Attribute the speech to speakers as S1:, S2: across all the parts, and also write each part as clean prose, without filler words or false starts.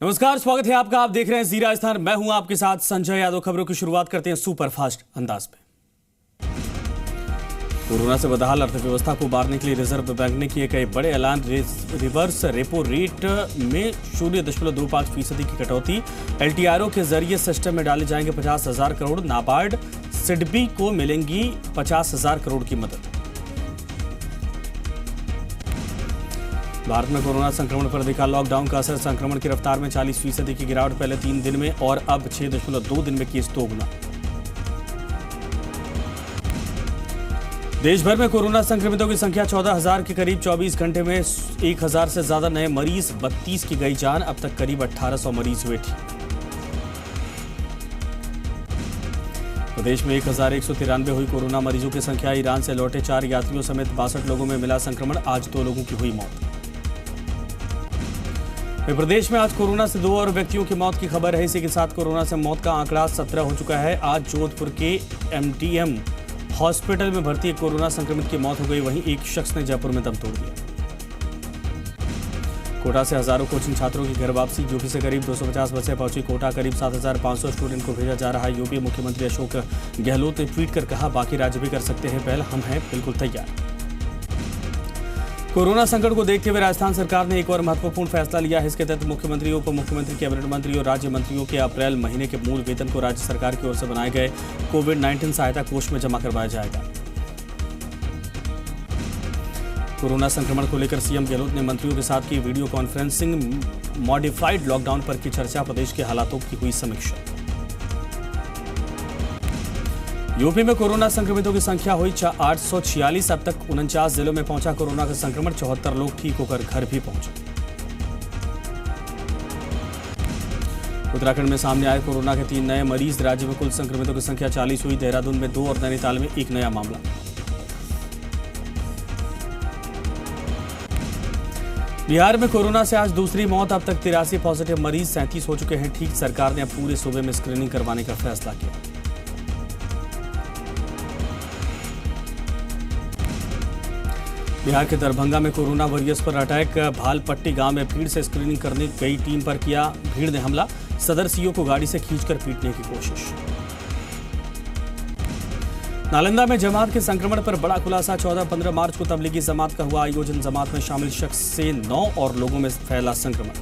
S1: नमस्कार, स्वागत है आपका। आप देख रहे हैं जी राजस्थान। मैं हूं आपके साथ संजय यादव। खबरों की शुरुआत करते हैं सुपरफास्ट अंदाज में। कोरोना से बदहाल अर्थव्यवस्था को उबारने के लिए रिजर्व बैंक ने किए कई बड़े ऐलान। रिवर्स रेपो रेट में 0.25% की कटौती। एलटीआरओ के जरिए सिस्टम में डाले जाएंगे 50,000 करोड़। नाबार्ड सिडबी को मिलेंगी 50,000 करोड़ की मदद। भारत में कोरोना संक्रमण पर दिखा लॉकडाउन का असर। संक्रमण की रफ्तार में 40% की गिरावट पहले 3 दिन में और अब 6.2 दिन में केस दोगुना। देश भर में कोरोना संक्रमितों की संख्या 14,000 के करीब। 24 घंटे में 1,000 से ज्यादा नए मरीज। 32 की गई जान। अब तक करीब 1,800 मरीज हुए ठीक। प्रदेश में 1,193 हुई कोरोना मरीजों की संख्या। ईरान से लौटे 4 यात्रियों समेत 62 लोगों में मिला संक्रमण। आज 2 लोगों की हुई मौत। प्रदेश में आज कोरोना से 2 और व्यक्तियों की मौत की खबर है। इसी के साथ कोरोना से मौत का आंकड़ा 17 हो चुका है। आज जोधपुर के एमडीएम हॉस्पिटल में भर्ती एक कोरोना संक्रमित की मौत हो गई। वहीं एक शख्स ने जयपुर में दम तोड़ दिया। कोटा से हजारों कोचिंग छात्रों की घर वापसी। यूपी से करीब 250 बसें पहुंची कोटा। करीब 7,500 स्टूडेंट को भेजा जा रहा है। यूपी मुख्यमंत्री अशोक गहलोत ने ट्वीट कर कहा, बाकी राज्य भी कर सकते हैं पहल, हम हैं बिल्कुल तैयार। कोरोना संकट को देखते हुए राजस्थान सरकार ने एक और महत्वपूर्ण फैसला लिया है। इसके तहत मुख्यमंत्री, उप मुख्यमंत्री, कैबिनेट मंत्री और राज्य मंत्रियों के अप्रैल महीने के मूल वेतन को राज्य सरकार की ओर से बनाए गए कोविड-19 सहायता कोष में जमा करवाया जाएगा। कोरोना संक्रमण को लेकर सीएम गहलोत ने मंत्रियों के साथ की वीडियो कॉन्फ्रेंसिंग। मॉडिफाइड लॉकडाउन पर की चर्चा। प्रदेश के हालातों की हुई समीक्षा। यूपी में कोरोना संक्रमितों की संख्या हुई 846। अब तक 49 जिलों में पहुंचा कोरोना का संक्रमण। 74 लोग ठीक होकर घर भी पहुंचे। उत्तराखंड में सामने आए कोरोना के 3 नए मरीज। राज्य में कुल संक्रमितों की संख्या 40 हुई। देहरादून में 2 और नैनीताल में 1 नया मामला। बिहार में कोरोना से आज दूसरी मौत। अब तक 83 पॉजिटिव मरीज। 37 हो चुके हैं ठीक। सरकार ने अब पूरे सूबे में स्क्रीनिंग करवाने का फैसला किया। बिहार के दरभंगा में कोरोना वॉरियर्स पर अटैक। भालपट्टी गांव में भीड़ से स्क्रीनिंग करने गई टीम पर किया भीड़ ने हमला। सदर सीओ को गाड़ी से खींचकर पीटने की कोशिश। नालंदा में जमात के संक्रमण पर बड़ा खुलासा। 14-15 मार्च को तबलीगी जमात का हुआ आयोजन। जमात में शामिल शख्स से 9 और लोगों में फैला संक्रमण।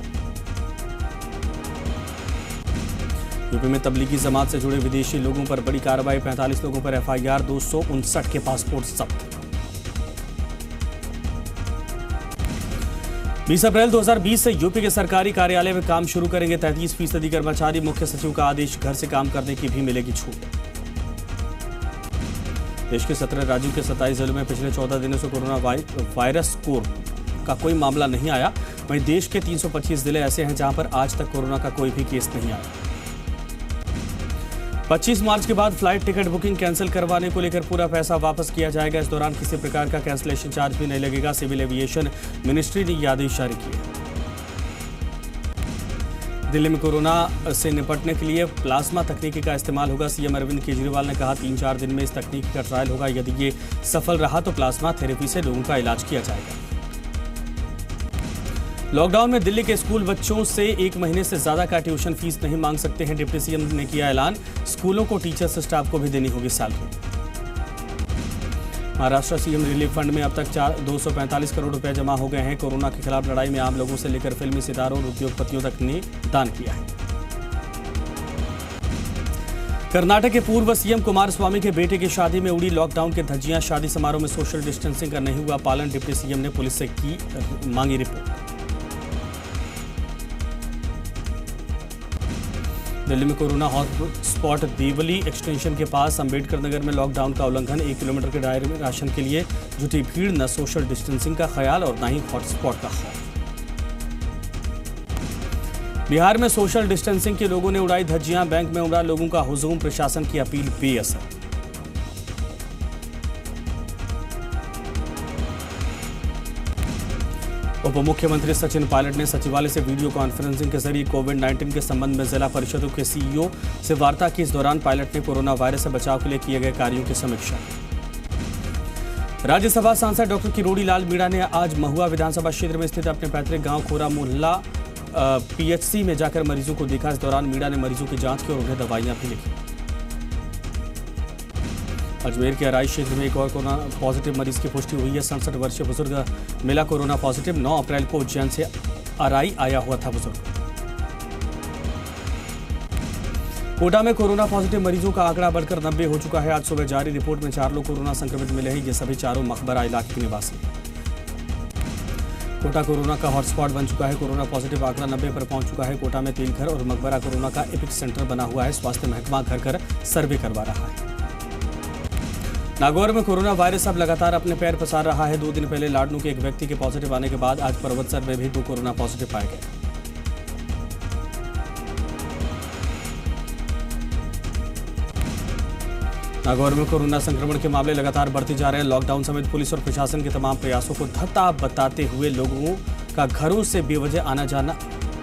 S1: यूपी में तबलीगी जमात से जुड़े विदेशी लोगों पर बड़ी कार्रवाई। 45 लोगों पर एफआईआर। 259 के पासपोर्ट जब्त। 20 अप्रैल 2020 से यूपी के सरकारी कार्यालय में काम शुरू करेंगे 33% कर्मचारी। मुख्य सचिव का आदेश, घर से काम करने की भी मिलेगी छूट। देश के 17 राज्यों के 27 जिलों में पिछले 14 दिनों से कोरोना वायरस का कोई मामला नहीं आया। वहीं देश के 325 जिले ऐसे हैं जहां पर आज तक कोरोना का कोई भी केस नहीं आया। 25 मार्च के बाद फ्लाइट टिकट बुकिंग कैंसिल करवाने को लेकर पूरा पैसा वापस किया जाएगा। इस दौरान किसी प्रकार का कैंसिलेशन चार्ज भी नहीं लगेगा। सिविल एविएशन मिनिस्ट्री ने यह आदेश जारी किया। दिल्ली में कोरोना से निपटने के लिए प्लाज्मा तकनीकी का इस्तेमाल होगा। सीएम अरविंद केजरीवाल ने कहा, 3-4 दिन में इस तकनीक का ट्रायल होगा। यदि ये सफल रहा तो प्लाज्मा थेरेपी से लोगों का इलाज किया जाएगा। लॉकडाउन में दिल्ली के स्कूल बच्चों से 1 महीने से ज्यादा का ट्यूशन फीस नहीं मांग सकते हैं। डिप्टी सीएम ने किया ऐलान। स्कूलों को टीचर्स स्टाफ को भी देनी होगी salary. Maharashtra CM relief fund में अब तक 245 करोड़ रुपए जमा हो गए हैं। कोरोना के खिलाफ लड़ाई में आम लोगों से लेकर फिल्मी सितारों और उद्योगपतियों तक ने दान किया है। कर्नाटक के पूर्व सीएम कुमारस्वामी के बेटे की शादी में उड़ी लॉकडाउन की धज्जियां। शादी समारोह में सोशल डिस्टेंसिंग का नहीं हुआ पालन। डिप्टी सीएम ने पुलिस से मांगी रिपोर्ट। दिल्ली में कोरोना हॉटस्पॉट देवली एक्सटेंशन के पास अंबेडकर नगर में लॉकडाउन का उल्लंघन। 1 किलोमीटर के दायरे में राशन के लिए जुटी भीड़। न सोशल डिस्टेंसिंग का ख्याल और न ही हॉटस्पॉट का खौफ। बिहार में सोशल डिस्टेंसिंग के लोगों ने उड़ाई धज्जियां। बैंक में उमड़ा लोगों का हुजूम। प्रशासन की अपील बेअसर। उप मुख्यमंत्री सचिन पायलट ने सचिवालय से वीडियो कॉन्फ्रेंसिंग के जरिए कोविड-19 के संबंध में जिला परिषदों के सीईओ से वार्ता की। इस दौरान पायलट ने कोरोना वायरस से बचाव के लिए किए गए कार्यों की समीक्षा की। राज्यसभा सांसद डॉक्टर किरोड़ी लाल मीणा ने आज महुआ विधानसभा क्षेत्र में स्थित अपने पैतृक गांव खोरा मोहल्ला पीएचसी में जाकर मरीजों को देखा। इस दौरान मीणा ने मरीजों की जांच की और उन्हें दवाइयां भी लिखी। अजमेर के अराई क्षेत्र में एक और कोरोना पॉजिटिव मरीज की पुष्टि हुई है। 67 वर्षीय बुजुर्ग मिला कोरोना पॉजिटिव। 9 अप्रैल को उज्जैन से अराई आया हुआ था बुजुर्ग। कोटा में कोरोना पॉजिटिव मरीजों का आंकड़ा बढ़कर 90 हो चुका है। आज सुबह जारी रिपोर्ट में 4 लोग कोरोना संक्रमित मिले हैं। ये सभी चारों मकबरा इलाके के निवासी हैं। कोटा कोरोना का हॉटस्पॉट बन चुका है। कोरोना पॉजिटिव आंकड़ा 90 पर पहुंच चुका है। कोटा में 3 घर और मकबरा कोरोना का एपिक सेंटर बना हुआ है। स्वास्थ्य महकमा घर घर सर्वे करवा रहा है। नागौर में कोरोना वायरस अब लगातार अपने पैर पसार रहा है। 2 दिन पहले लाडनू के एक व्यक्ति के पॉजिटिव आने के बाद आज पर्वतसर में भी 2 कोरोना पॉजिटिव पाए गए। नागौर में कोरोना संक्रमण के मामले लगातार बढ़ते जा रहे हैं। लॉकडाउन समेत पुलिस और प्रशासन के तमाम प्रयासों को धत्ता बताते हुए लोगों का घरों से बेवजह आना जाना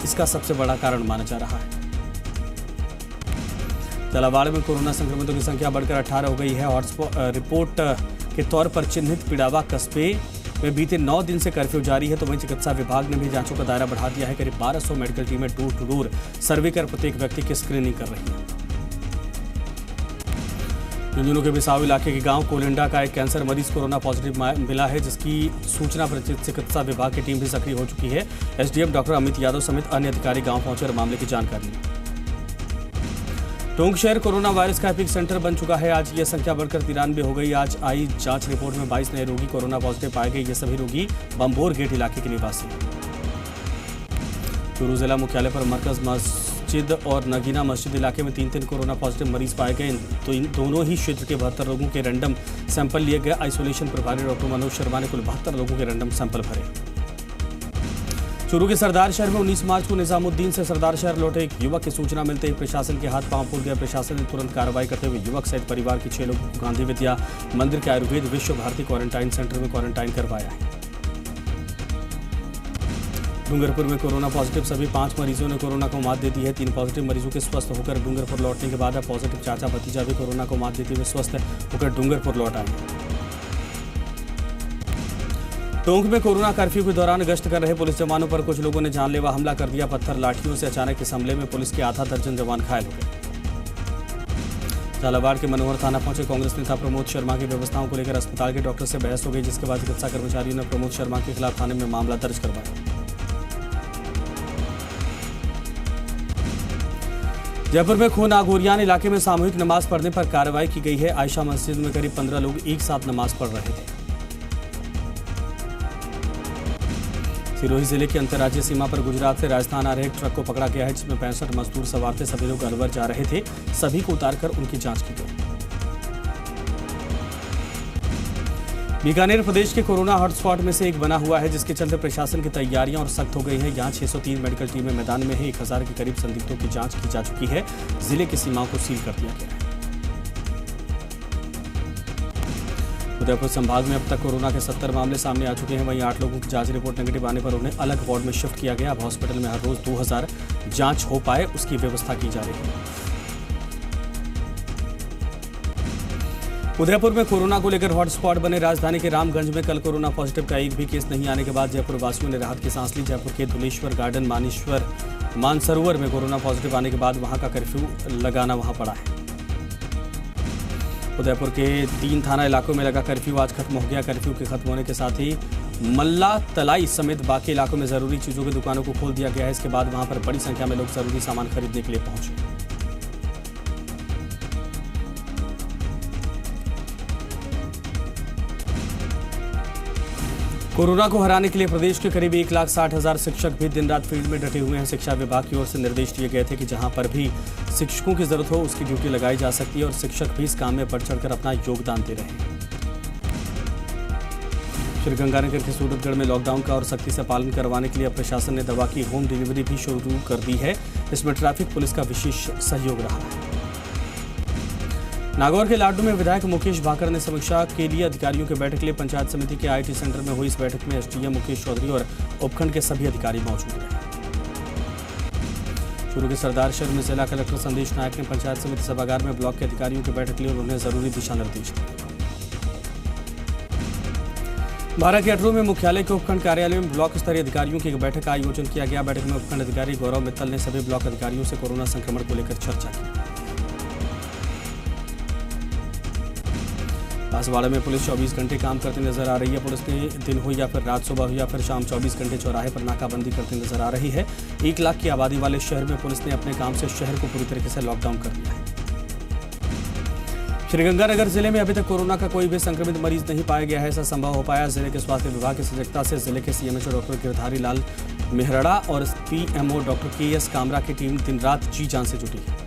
S1: इसका सबसे बड़ा कारण माना जा रहा है। झालावाड़ में कोरोना संक्रमितों की संख्या बढ़कर 18 हो गई है। हॉटस्पॉट रिपोर्ट के तौर पर चिन्हित पिड़ावा कस्बे में बीते 9 दिन से कर्फ्यू जारी है। तो वहीं चिकित्सा विभाग ने भी जांचों का दायरा बढ़ा दिया है। करीब 1200 मेडिकल टीमें डोर टू डोर सर्वे कर प्रत्येक व्यक्ति की स्क्रीनिंग कर रही है। झुंझुनू के बिसाऊ इलाके के गांव कोलिंडा का एक कैंसर मरीज कोरोना पॉजिटिव मिला है, जिसकी सूचना पर चिकित्सा विभाग की टीम भी सक्रिय हो चुकी है। एसडीएम डॉक्टर अमित यादव समेत अन्य अधिकारी गांव पहुंचे और मामले की जानकारी ली। टोंक शहर कोरोना वायरस का एपिक सेंटर बन चुका है। आज यह संख्या बढ़कर 93 हो गई। आज आई जांच रिपोर्ट में 22 नए रोगी कोरोना पॉजिटिव पाए गए। ये सभी रोगी बम्बोर गेट इलाके के निवासी हैं। चूरू जिला मुख्यालय पर मरकज मस्जिद और नगीना मस्जिद इलाके में 3 कोरोना पॉजिटिव मरीज पाए गए। तो इन दोनों ही क्षेत्र के 72 लोगों के रैंडम सैंपल लिए गए। आइसोलेशन प्रभारी डॉक्टर मनोज शर्मा ने कुल 72 लोगों के रैंडम सैंपल भरे। चूरू के सरदार शहर में 19 मार्च को निजामुद्दीन से सरदार शहर लौटे एक युवक की सूचना मिलते ही प्रशासन के हाथ पांव फूल गया। प्रशासन ने तुरंत कार्रवाई करते हुए युवक सहित परिवार के 6 लोगों को गांधी विद्या मंदिर के आयुर्वेद विश्व भारती क्वारंटाइन सेंटर में क्वारंटाइन करवाया है। डूंगरपुर में कोरोना पॉजिटिव सभी 5 मरीजों ने कोरोना को मात दे दी है। 3 पॉजिटिव मरीजों के स्वस्थ होकर डूंगरपुर लौटने के बाद अब पॉजिटिव चाचा भतीजा भी कोरोना को मात देते हुए स्वस्थ होकर डूंगरपुर लौट आए। टोंक में कोरोना कर्फ्यू के दौरान गश्त कर रहे पुलिस जवानों पर कुछ लोगों ने जानलेवा हमला कर दिया। पत्थर लाठियों से अचानक इस हमले में पुलिस के आधा दर्जन जवान घायल हो गए। झालावाड़ के मनोहर थाना पहुंचे कांग्रेस नेता प्रमोद शर्मा की व्यवस्थाओं को लेकर अस्पताल के डॉक्टर से बहस हो गई, जिसके बाद चिकित्सा कर्मचारियों ने प्रमोद शर्मा के खिलाफ थाने में मामला दर्ज करवाया। जयपुर में खो नागोरियान इलाके में सामूहिक नमाज पढ़ने पर कार्रवाई की गई है। आयशा मस्जिद में करीब 15 लोग एक साथ नमाज पढ़ रहे थे। सिरोही जिले की अंतर्राज्यीय सीमा पर गुजरात से राजस्थान आ रहे एक ट्रक को पकड़ा गया है, जिसमें 65 मजदूर सवार थे। सभी लोग अलवर जा रहे थे। सभी को उतारकर उनकी जांच की गई। बीकानेर प्रदेश के कोरोना हॉटस्पॉट में से एक बना हुआ है, जिसके चलते प्रशासन की तैयारियां और सख्त हो गई हैं। यहां 603 मेडिकल टीमें मैदान में है। 1000 के करीब संदिग्धों की जांच की जा चुकी है। जिले की सीमाओं को सील कर दिया गया है। उदयपुर संभाग में अब तक कोरोना के 70 मामले सामने आ चुके हैं। वहीं 8 लोगों की जांच रिपोर्ट नेगेटिव आने पर उन्हें अलग वार्ड में शिफ्ट किया गया। अब हॉस्पिटल में हर रोज 2000 जांच हो पाए उसकी व्यवस्था की जा रही है। उदयपुर में कोरोना को लेकर हॉटस्पॉट बने राजधानी के रामगंज में कल कोरोना पॉजिटिव का एक भी केस नहीं आने के बाद जयपुर वासियों ने राहत की सांस ली। जयपुर के धुलेश्वर गार्डन मानसरोवर में कोरोना पॉजिटिव आने के बाद वहां का कर्फ्यू लगाना वहां पड़ा है। उदयपुर के 3 थाना इलाकों में लगा कर्फ्यू आज खत्म हो गया। कर्फ्यू के खत्म होने के साथ ही मल्ला तलाई समेत बाकी इलाकों में जरूरी चीजों की दुकानों को खोल दिया गया है। इसके बाद वहां पर बड़ी संख्या में लोग जरूरी सामान खरीदने के लिए पहुंचे। कोरोना को हराने के लिए प्रदेश के करीब 1,60,000 शिक्षक भी दिन रात फील्ड में डटे हुए हैं। शिक्षा विभाग की ओर से निर्देश दिए गए थे कि जहां पर भी शिक्षकों की जरूरत हो उसकी ड्यूटी लगाई जा सकती है और शिक्षक भी इस काम में बढ़ चढ़कर अपना योगदान दे रहे हैं। श्रीगंगानगर के सूरतगढ़ में लॉकडाउन का और सख्ती से पालन करवाने के लिए प्रशासन ने दवा की होम डिलीवरी भी शुरू कर दी है। इसमें ट्रैफिक पुलिस का विशेष सहयोग रहा है। नागौर के लाडू में विधायक मुकेश भाकर ने समीक्षा के लिए अधिकारियों की बैठक ली। पंचायत समिति के आईटी सेंटर में हुई इस बैठक में एसडीएम मुकेश चौधरी और उपखंड के सभी अधिकारी मौजूद रहे। चूरू के सरदार शहर में जिला कलेक्टर संदेश नायक ने पंचायत समिति सभागार में ब्लॉक के अधिकारियों की बैठक ली और उन्हें जरूरी दिशा निर्देश दिए। बारह के अटरू में मुख्यालय के उपखंड कार्यालय में ब्लॉक स्तरीय अधिकारियों की एक बैठक का आयोजन किया गया। बैठक में उपखंड अधिकारी गौरव मित्तल ने सभी ब्लॉक अधिकारियों से कोरोना संक्रमण को लेकर चर्चा की। बांसवाड़ा में पुलिस 24 घंटे काम करती नजर आ रही है। पुलिस ने दिन हो या फिर रात, सुबह हो या फिर शाम 24 घंटे चौराहे पर नाकाबंदी करती नजर आ रही है। 1 लाख की आबादी वाले शहर में पुलिस ने अपने काम से शहर को पूरी तरीके से लॉकडाउन कर दिया है। श्रीगंगानगर जिले में अभी तक कोरोना का कोई भी संक्रमित मरीज नहीं पाया गया है। ऐसा संभव हो पाया जिले के स्वास्थ्य विभाग की सजगता से जिले के सीएमएचओ डॉक्टर गिरधारी लाल मेहरड़ा और पीएमओ डॉक्टर केएस कामरा की टीम दिन रात जी जान से जुटी है।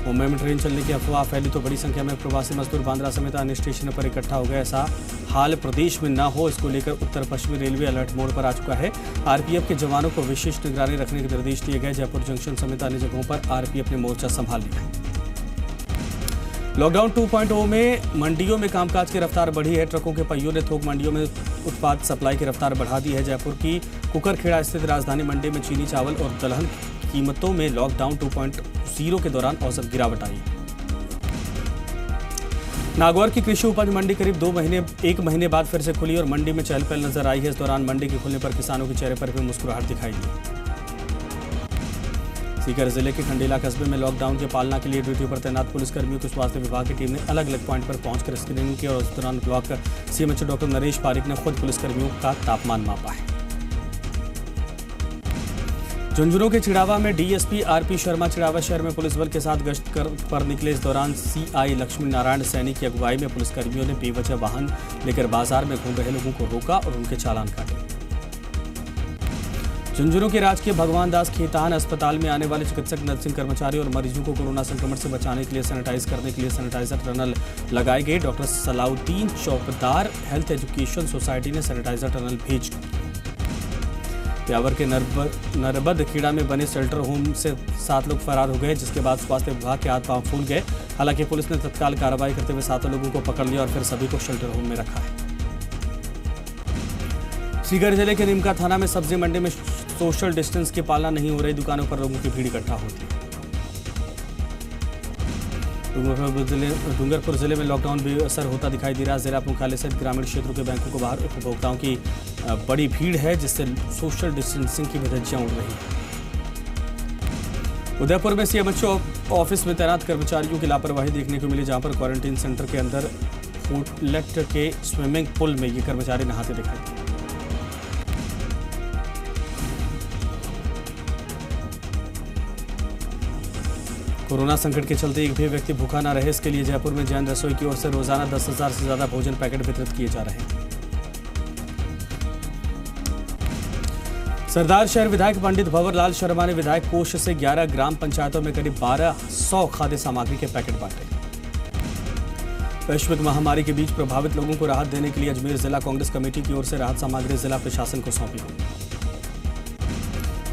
S1: मुंबई में ट्रेन चलने की अफवाह फैली तो बड़ी संख्या में प्रवासी मजदूर बांद्रा समेत अन्य स्टेशनों पर इकट्ठा हो गए। ऐसा हाल प्रदेश में न हो, इसको लेकर उत्तर पश्चिमी रेलवे अलर्ट मोड पर आ चुका है। आरपीएफ के जवानों को विशेष निगरानी रखने के निर्देश दिए गए। जयपुर जंक्शन समेत अन्य जगहों पर आरपीएफ ने मोर्चा संभाल लिया है। लॉकडाउन 2.0 में मंडियों में कामकाज की रफ्तार बढ़ी है। ट्रकों के पहियों ने थोक मंडियों में उत्पाद सप्लाई की रफ्तार बढ़ा दी है। जयपुर की कुकरखेड़ा स्थित राजधानी मंडी में चीनी, चावल और दलहन कीमतों में लॉकडाउन 2.0 के दौरान औसत गिरावट आई है। नागौर की कृषि उपज मंडी करीब 1 महीने बाद फिर से खुली और मंडी में चहल पहल नजर आई है। इस दौरान मंडी के खुलने पर किसानों के चेहरे पर भी मुस्कुराहट दिखाई दी। सीकर जिले के खंडेला कस्बे में लॉकडाउन की पालना के लिए ड्यूटी पर तैनात पुलिसकर्मियों को स्वास्थ्य विभाग की टीम ने अलग अलग पॉइंट पर पहुंचकर स्क्रीनिंग की और इस दौरान block CMHO doctor Naresh Pareek ने खुद पुलिसकर्मियों का तापमान मापा है। झुंझुनू के चिड़ावा में डीएसपी आरपी शर्मा चिड़ावा शहर में पुलिस बल के साथ गश्त पर निकले। इस दौरान सीआई लक्ष्मी नारायण सैनी की अगुवाई में पुलिसकर्मियों ने बेवजह वाहन लेकर बाजार में घूम रहे लोगों को रोका और उनके चालान काटे। झुंझुनू के राजकीय भगवान दास खेतान अस्पताल में आने वाले चिकित्सक, नर्सिंग कर्मचारी और मरीजों को कोरोना संक्रमण से बचाने के लिए सैनिटाइज करने के लिए सैनिटाइजर टनल लगाए गए। डॉक्टर सलाउद्दीन चौकीदार हेल्थ एजुकेशन सोसाइटी ने सैनिटाइजर टनल भेज। ब्यावर के नरबद खेड़ा में बने शेल्टर होम से 7 लोग फरार हो गए, जिसके बाद स्वास्थ्य विभाग के हाथ पांव फूल गए। हालांकि पुलिस ने तत्काल कार्रवाई करते हुए 7 लोगों को पकड़ लिया और फिर सभी को शेल्टर होम में रखा है। सीकर जिले के निमका थाना में सब्जी मंडी में सोशल डिस्टेंस की पालना नहीं हो रही। दुकानों पर लोगों की भीड़ इकट्ठा होती है। डूंगरपुर जिले में लॉकडाउन भी असर होता दिखाई दे रहा है। जिला मुख्यालय सहित ग्रामीण क्षेत्रों के बैंकों के बाहर उपभोक्ताओं की बड़ी भीड़ है, जिससे सोशल डिस्टेंसिंग की धज्जियां उड़ रही हैं। उदयपुर में सीएमएचओ ऑफिस में तैनात कर्मचारियों की लापरवाही देखने को मिली, जहां पर क्वारंटीन सेंटर के अंदर होटलेट के स्विमिंग पूल में ये कर्मचारी नहाते दिखाई दिए। कोरोना संकट के चलते एक भी व्यक्ति भूखा न रहे, इसके लिए जयपुर में जैन रसोई की ओर से रोजाना 10,000 से ज्यादा भोजन पैकेट वितरित किए जा रहे हैं। सरदार शहर विधायक पंडित भंवरलाल शर्मा ने विधायक कोष से 11 ग्राम पंचायतों में करीब 1200 खाद्य सामग्री के पैकेट बांटे। वैश्विक महामारी के बीच प्रभावित लोगों को राहत देने के लिए अजमेर जिला कांग्रेस कमेटी की ओर से राहत सामग्री जिला प्रशासन को सौंपी गई।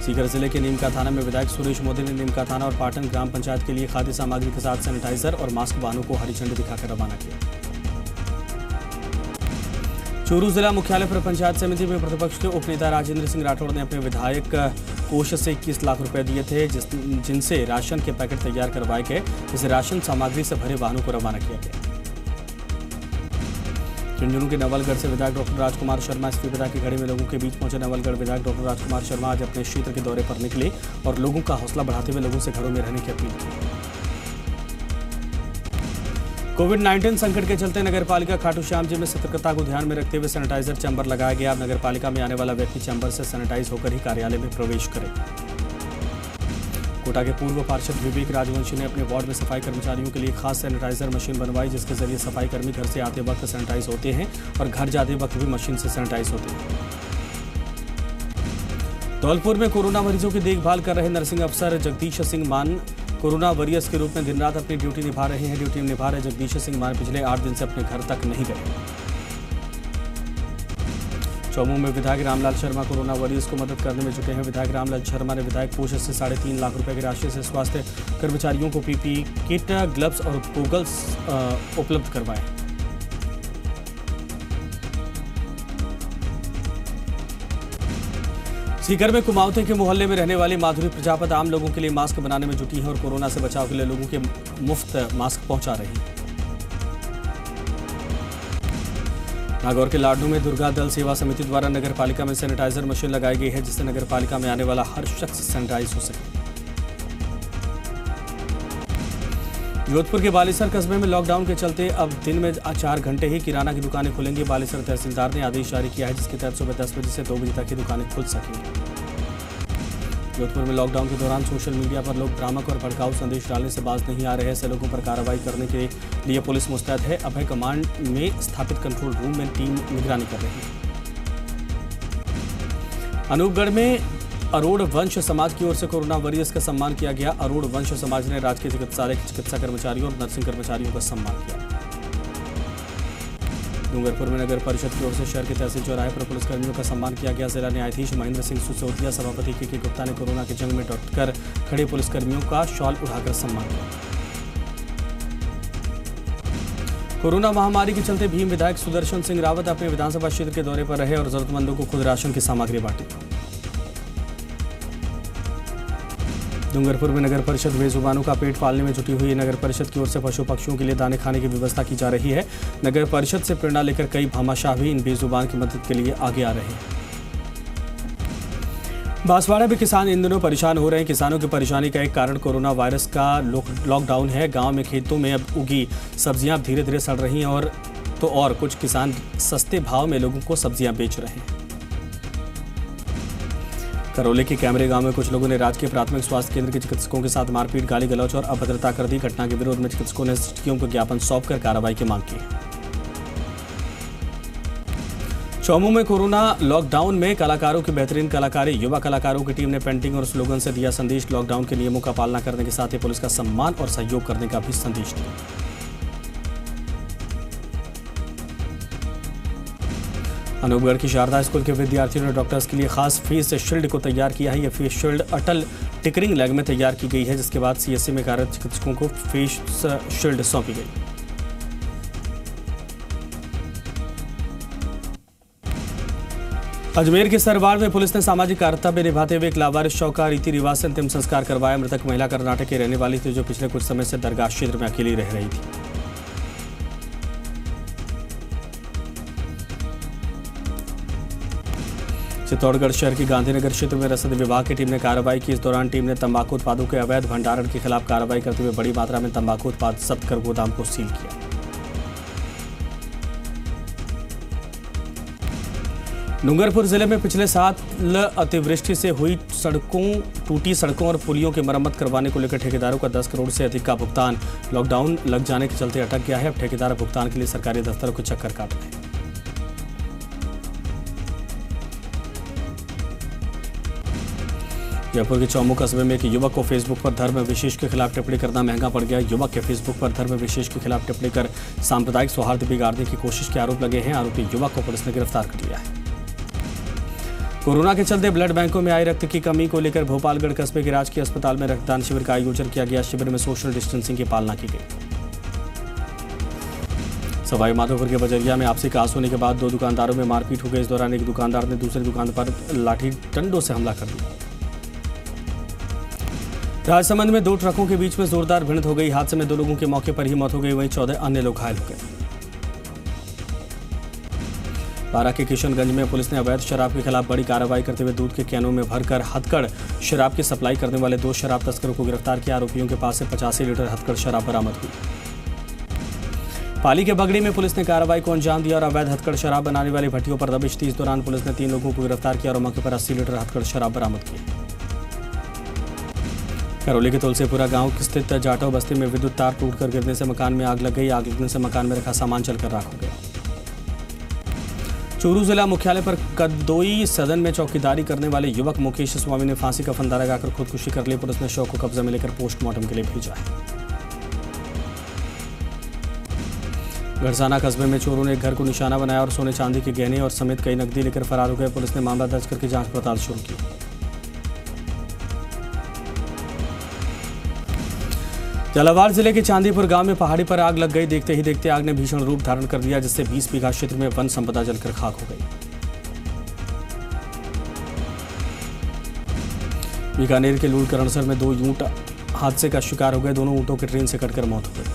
S1: सीकर जिले के नीमका थाना में विधायक सुरेश मोदी ने नीमका थाना और पाटन ग्राम पंचायत के लिए खाद्य सामग्री के साथ सैनिटाइजर और मास्क वाहनों को हरी झंडी दिखाकर रवाना किया। चूरू जिला मुख्यालय पर पंचायत समिति में प्रतिपक्ष के उपनेता राजेंद्र सिंह राठौड़ ने अपने विधायक कोष से 21 लाख रुपए दिए थे, जिनसे राशन के पैकेट तैयार करवाए गए। इस राशन सामग्री से भरे वाहनों को रवाना किया गया। झुंझुनू के नवलगढ़ से विधायक डॉक्टर राजकुमार शर्मा इस्तीफा की घड़ी में लोगों के बीच पहुंचे। नवलगढ़ विधायक डॉक्टर राजकुमार शर्मा आज अपने क्षेत्र के दौरे पर निकले और लोगों का हौसला बढ़ाते हुए लोगों से घरों में रहने की अपील की। कोविड-19 संकट के चलते नगरपालिका खाटू श्याम जी में सतर्कता को ध्यान में रखते हुए सैनिटाइजर चैम्बर लगाया गया। अब नगरपालिका में आने वाला व्यक्ति चैम्बर से सैनिटाइज होकर ही कार्यालय में प्रवेश करे। कोटा के पूर्व पार्षद विवेक राजवंशी ने अपने वार्ड में सफाई कर्मचारियों के लिए खास सैनिटाइजर मशीन बनवाई, जिसके जरिए सफाई कर्मी घर से आते वक्त सैनिटाइज होते हैं और घर जाते वक्त भी मशीन से सैनिटाइज होते हैं। धौलपुर में कोरोना मरीजों की देखभाल कर रहे नर्सिंग अफसर जगदीश सिंह मान कोरोना वॉरियर्स के रूप में दिन रात अपनी ड्यूटी निभा रहे हैं। ड्यूटी निभा रहे जगदीश सिंह मान पिछले 8 दिन से अपने घर तक नहीं गए। चौमू में विधायक रामलाल शर्मा कोरोना वॉरियर्स को मदद करने में जुटे हैं। विधायक रामलाल शर्मा ने विधायक कोष से 3.5 लाख रुपए की राशि से स्वास्थ्य कर्मचारियों को पीपीई किट, ग्लव्स और गॉगल्स उपलब्ध करवाए। सीकर में कुमाऊते के मोहल्ले में रहने वाली माधुरी प्रजापत आम लोगों के लिए मास्क बनाने में जुटी है और कोरोना से बचाव के लिए लोगों के मुफ्त मास्क पहुंचा रही है। नागौर के लाडनू में दुर्गा दल सेवा समिति द्वारा नगर पालिका में सैनिटाइजर मशीन लगाई गई है, जिससे नगर पालिका में आने वाला हर शख्स सैनिटाइज हो सके। जोधपुर के बालेसर कस्बे में लॉकडाउन के चलते अब दिन में 4 घंटे ही किराना की दुकानें खुलेंगी। बालेसर तहसीलदार ने आदेश जारी किया है, जिसके तहत सुबह 10 बजे से 2 बजे तक की दुकानें खुल सकेंगी। जोधपुर में लॉकडाउन के दौरान सोशल मीडिया पर लोग भ्रामक और भड़काऊ संदेश डालने से बाज नहीं आ रहे हैं। ऐसे लोगों पर कार्रवाई करने के लिए पुलिस मुस्तैद है। अभय कमांड में स्थापित कंट्रोल रूम में टीम निगरानी कर रही है। अनूपगढ़ में अरोड़ वंश समाज की ओर से कोरोना वॉरियर्स का सम्मान किया गया। अरोड़ वंश समाज ने राजकीय चिकित्सालय के चिकित्सा कर्मचारियों और नर्सिंग कर्मचारियों का सम्मान किया। डूंगरपुर में नगर परिषद की ओर से शहर के तहसील चौराहे पर पुलिसकर्मियों का सम्मान किया गया। जिला न्यायाधीश महेंद्र सिंह सिसोदिया, सभापति के गुप्ता ने कोरोना की जंग में डटकर खड़े पुलिसकर्मियों का शॉल उठाकर सम्मान किया। कोरोना महामारी के चलते भीम विधायक सुदर्शन सिंह रावत अपने विधानसभा क्षेत्र के दौरे पर रहे और जरूरतमंदों को खुद राशन की सामग्री बांटी। डूंगरपुर में नगर परिषद बेजुबानों का पेट पालने में जुटी हुई। नगर परिषद की ओर से पशु पक्षियों के लिए दाने खाने की व्यवस्था की जा रही है। नगर परिषद से प्रेरणा लेकर कई भामाशाह भी इन बेजुबान की मदद के लिए आगे आ रहे हैं। बांसवाड़ा में किसान इन दिनों परेशान हो रहे हैं। किसानों की परेशानी का एक कारण कोरोना वायरस का लॉकडाउन है। गांव में खेतों में अब उगी सब्जियां धीरे धीरे सड़ रही हैं और कुछ किसान सस्ते भाव में लोगों को सब्जियां बेच रहे हैं। करौली के कैमरे गांव में कुछ लोगों ने राजकीय प्राथमिक स्वास्थ्य केंद्र के चिकित्सकों के साथ मारपीट, गाली गलौज और अभद्रता कर दी। घटना के विरोध में चिकित्सकों ने एसडीएम को ज्ञापन सौंपकर कार्रवाई की मांग की। चौमू में कोरोना लॉकडाउन में कलाकारों की बेहतरीन कलाकारी। युवा कलाकारों की टीम ने पेंटिंग और स्लोगन से दिया संदेश। लॉकडाउन के नियमों का पालना करने के साथ ही पुलिस का सम्मान और सहयोग करने का भी संदेश दिया। अनूपगढ़ की शारदा स्कूल के विद्यार्थियों ने डॉक्टर्स के लिए खास फेस शील्ड को तैयार किया है। यह फेस शील्ड अटल टिकरिंग लैब में तैयार की गई है, जिसके बाद सीएससी में कार्यरत चिकित्सकों को फेस शील्ड सौंपी गई। अजमेर के सरवार में पुलिस ने सामाजिक कर्तव्य निभाते हुए एक लावारिस शव का रीति रिवाज से अंतिम संस्कार करवाया। मृतक महिला कर्नाटक की रहने वाली थी, जो पिछले कुछ समय से दरगाह क्षेत्र में अकेली रह रही थी। चित्तौड़गढ़ शहर के गांधीनगर क्षेत्र में रसद विभाग की टीम ने कार्रवाई की। इस दौरान टीम ने तंबाकू उत्पादों के अवैध भंडारण के खिलाफ कार्रवाई करते हुए बड़ी मात्रा में तंबाकू उत्पाद जब्त कर गोदाम को सील किया। डूंगरपुर जिले में पिछले साल अतिवृष्टि से हुई टूटी सड़कों और पुलियों की मरम्मत करवाने को लेकर ठेकेदारों का 10 करोड़ से अधिक का भुगतान लॉकडाउन लग जाने के चलते अटक गया है। अब ठेकेदार भुगतान के लिए सरकारी दफ्तरों के चक्कर काट रहे हैं। जयपुर के चौमू कस्बे में एक युवक को फेसबुक पर धर्म विशेष के खिलाफ टिप्पणी करना महंगा पड़ गया। युवक के फेसबुक पर धर्म विशेष के खिलाफ टिप्पणी कर सांप्रदायिक सौहार्द बिगाड़ने की कोशिश के आरोप लगे हैं। आरोपी युवक को पुलिस ने गिरफ्तार कर लिया है। कोरोना के चलते ब्लड बैंकों में आई रक्त की कमी को लेकर भोपालगढ़ कस्बे के राजकीय अस्पताल में रक्तदान शिविर का आयोजन किया गया। शिविर में सोशल डिस्टेंसिंग की पालना की गई। सवाई माधोपुर के बजरिया में आपसी कास होने के बाद 2 दुकानदारों में मारपीट हो गई। इस दौरान एक दुकानदार ने दूसरी दुकान पर लाठी डंडों से हमला कर दिया। राजसमंद में 2 ट्रकों के बीच में जोरदार भिड़ंत हो गई। हादसे में 2 लोगों की मौके पर ही मौत हो गई, वहीं 14 अन्य लोग घायल हो गए। बारा के किशनगंज में पुलिस ने अवैध शराब के खिलाफ बड़ी कार्रवाई करते हुए दूध के कैनों में भरकर हथकड़ शराब की सप्लाई करने वाले 2 शराब तस्करों को गिरफ्तार किया। आरोपियों के पास से 85 लीटर हथकड़ शराब बरामद हुई। पाली के बगड़ी में पुलिस ने कार्रवाई को अंजाम दिया और अवैध हथकड़ शराब बनाने वाली भट्टियों पर दबिश दी। इस दौरान पुलिस ने 3 लोगों को गिरफ्तार किया और मौके पर 80 लीटर हथकड़ शराब बरामद की। करौली के तुलसीपुरा गांव स्थित जाटव बस्ती में विद्युत तार टूटकर गिरने से मकान में आग लग गई। आग लगने से मकान में रखा सामान जलकर राख हो गया। चूरू जिला मुख्यालय पर कदोई सदन में चौकीदारी करने वाले युवक मुकेश स्वामी ने फांसी का फंदा लगाकर खुदकुशी कर ली। पुलिस ने शव को कब्जे में लेकर पोस्टमार्टम के लिए भेजा है। गढ़साना कस्बे में चोरों ने एक घर को निशाना बनाया और सोने चांदी के गहने और समेत कई नकदी लेकर फरार हो गए। पुलिस ने मामला दर्ज करके जांच पड़ताल शुरू की। झालावाड़ जिले के चांदीपुर गांव में पहाड़ी पर आग लग गई। देखते ही देखते आग ने भीषण रूप धारण कर दिया, जिससे 20 बीघा क्षेत्र में वन संपदा जलकर खाक हो गई। बीकानेर के लूड़करणसर में 2 ऊंट हादसे का शिकार हो गए। दोनों ऊंटों की ट्रेन से कटकर मौत हो गई।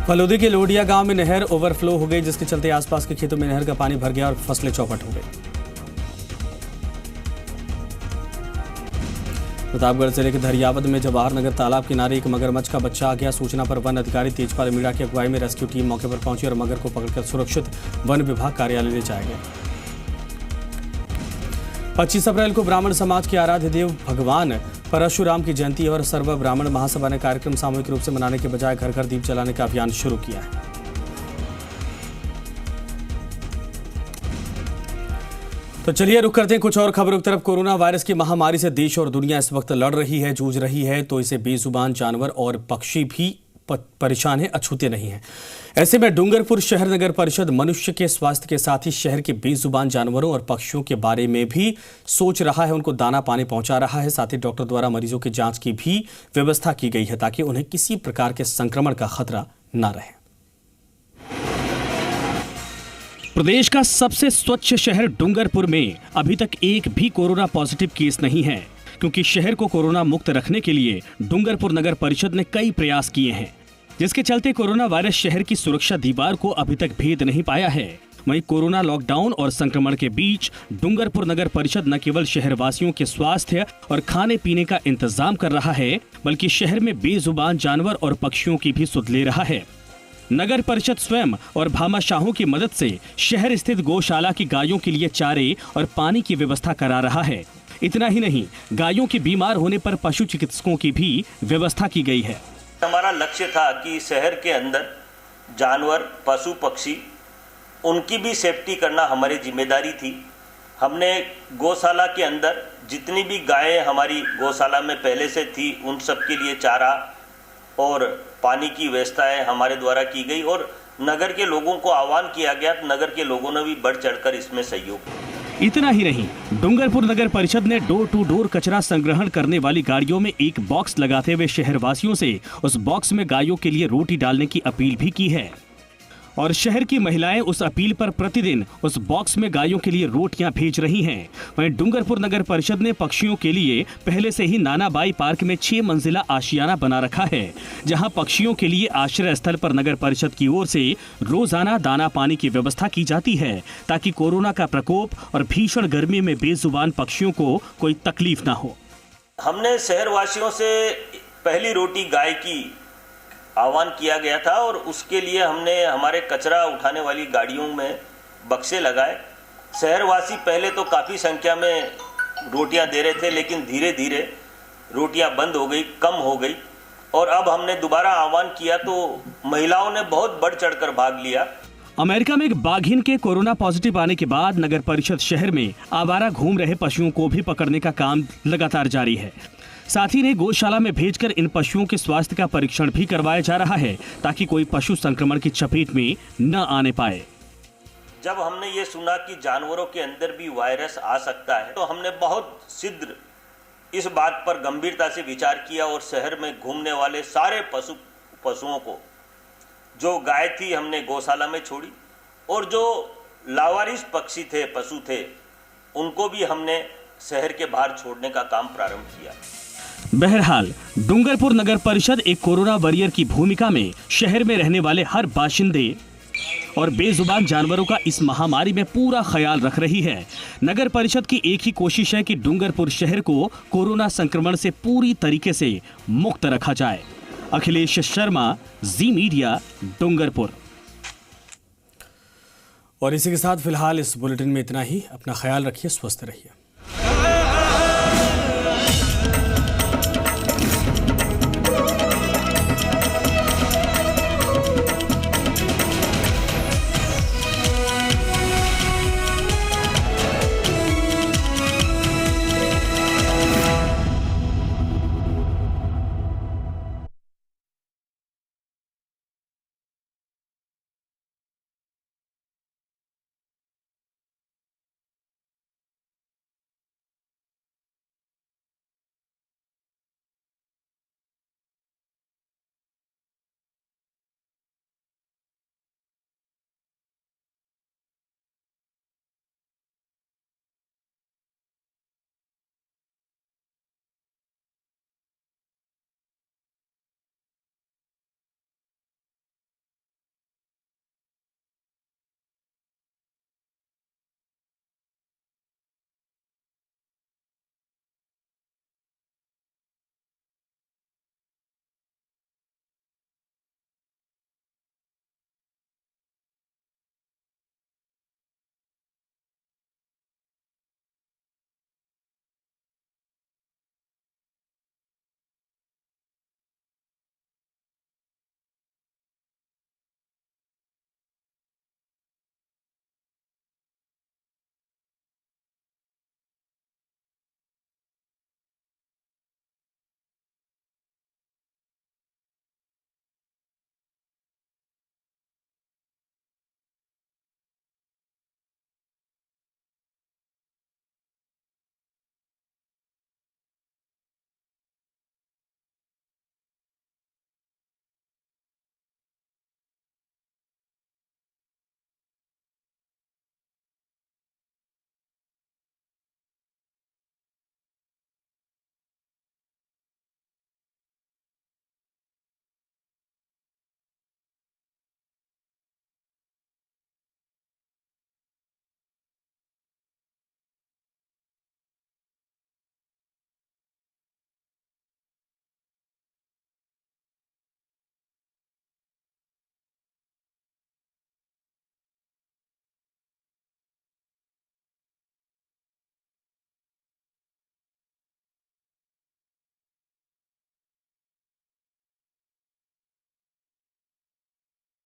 S1: फलोदी के लोडिया गांव में नहर ओवरफ्लो हो गई, जिसके चलते आसपास के खेतों में नहर का पानी भर गया और फसलें चौपट हो गई। प्रतापगढ़ जिले के धरियावद में जवाहर नगर तालाब किनारे एक मगरमच्छ का बच्चा आ गया। सूचना पर वन अधिकारी तेजपाल मीणा की अगुवाई में रेस्क्यू टीम मौके पर पहुंची और मगर को पकड़कर सुरक्षित वन विभाग कार्यालय ले जाया गया। 25 अप्रैल को ब्राह्मण समाज के आराध्य देव भगवान परशुराम की जयंती और सर्व ब्राह्मण महासभा ने कार्यक्रम सामूहिक रूप से मनाने के बजाय घर घर दीप जलाने का अभियान शुरू किया है। तो चलिए रुक करते हैं कुछ और खबरों की तरफ। कोरोना वायरस की महामारी से देश और दुनिया इस वक्त लड़ रही है, जूझ रही है, तो इसे बेजुबान जानवर और पक्षी भी परेशान है, अछूते नहीं है। ऐसे में डूंगरपुर शहर नगर परिषद मनुष्य के स्वास्थ्य के साथ ही शहर के बेजुबान जानवरों और पक्षियों के बारे में भी सोच रहा है, उनको दाना पानी पहुंचा रहा है। साथ ही डॉक्टर द्वारा मरीजों की जांच की भी व्यवस्था की गई है ताकि उन्हें किसी प्रकार के संक्रमण का खतरा न रहे। प्रदेश का सबसे स्वच्छ शहर डूंगरपुर में अभी तक एक भी कोरोना पॉजिटिव केस नहीं है, क्योंकि शहर को कोरोना मुक्त रखने के लिए डूंगरपुर नगर परिषद ने कई प्रयास किए हैं, जिसके चलते कोरोना वायरस शहर की सुरक्षा दीवार को अभी तक भेद नहीं पाया है। वहीं कोरोना लॉकडाउन और संक्रमण के बीच डूंगरपुर नगर परिषद न केवल शहरवासियों के स्वास्थ्य और खाने पीने का इंतजाम कर रहा है, बल्कि शहर में बेजुबान जानवर और पक्षियों की भी सुध ले रहा है। नगर परिषद स्वयं और भामाशाहों की मदद से शहर स्थित गौशाला की गायों के लिए चारे और पानी की व्यवस्था करा रहा है। इतना ही नहीं, गायों के बीमार होने पर पशु चिकित्सकों की भी व्यवस्था की गई है।
S2: हमारा लक्ष्य था कि शहर के अंदर जानवर, पशु, पक्षी, उनकी भी सेफ्टी करना हमारी जिम्मेदारी थी। हमने गौशाला के अंदर जितनी भी गायें हमारी गौशाला में पहले से थी, उन सब के लिए चारा और पानी की व्यवस्थाएं हमारे द्वारा की गई और नगर के लोगों को आह्वान किया गया, तो नगर के लोगों ने भी बढ़ चढ़कर इसमें सहयोग।
S1: इतना ही नहीं, डूंगरपुर नगर परिषद ने डोर टू डोर कचरा संग्रहण करने वाली गाड़ियों में एक बॉक्स लगाते हुए शहरवासियों से उस बॉक्स में गायों के लिए रोटी डालने की अपील भी की है और शहर की महिलाएं उस अपील पर प्रतिदिन उस बॉक्स में गायों के लिए रोटियां भेज रही हैं। वहीं डूंगरपुर नगर परिषद ने पक्षियों के लिए पहले से ही नानाबाई पार्क में 6 मंजिला आशियाना बना रखा है, जहां पक्षियों के लिए आश्रय स्थल पर नगर परिषद की ओर से रोजाना दाना पानी की व्यवस्था की जाती है, ताकि कोरोना का प्रकोप और भीषण गर्मी में बेजुबान पक्षियों को कोई तकलीफ न हो।
S2: हमने शहरवासियों से पहली रोटी गाय की आह्वान किया गया था और उसके लिए हमने हमारे कचरा उठाने वाली गाड़ियों में बक्से लगाए। शहरवासी पहले तो काफ़ी संख्या में रोटियां दे रहे थे, लेकिन धीरे धीरे रोटियां बंद हो गई, कम हो गई और अब हमने दोबारा आह्वान किया तो महिलाओं ने बहुत बढ़ चढ़कर भाग लिया।
S1: अमेरिका में एक बाघिन के कोरोना पॉजिटिव आने के बाद नगर परिषद शहर में आवारा घूम रहे पशुओं को भी पकड़ने का काम लगातार जारी है। साथ ही गौशाला में भेजकर इन पशुओं के स्वास्थ्य का परीक्षण भी करवाया जा रहा है, ताकि कोई पशु संक्रमण की चपेट में न आने पाए।
S2: जब हमने ये सुना कि जानवरों के अंदर भी वायरस आ सकता है, तो हमने बहुत शीघ्र इस बात पर गंभीरता से विचार किया और शहर में घूमने वाले सारे पशुओं को, जो गाय थी हमने गौशाला में छोड़ी और जो लावारिस पक्षी थे, पशु थे, उनको भी हमने शहर के बाहर छोड़ने का काम प्रारंभ किया।
S1: बहरहाल डूंगरपुर नगर परिषद एक कोरोना वॉरियर की भूमिका में शहर में रहने वाले हर बाशिंदे और बेजुबान जानवरों का इस महामारी में पूरा ख्याल रख रही है। नगर परिषद की एक ही कोशिश है कि डूंगरपुर शहर को कोरोना संक्रमण से पूरी तरीके से मुक्त रखा जाए। अखिलेश शर्मा, जी मीडिया, डूंगरपुर। और इसी के साथ फिलहाल इस बुलेटिन में इतना ही। अपना ख्याल रखिए, स्वस्थ रहिए।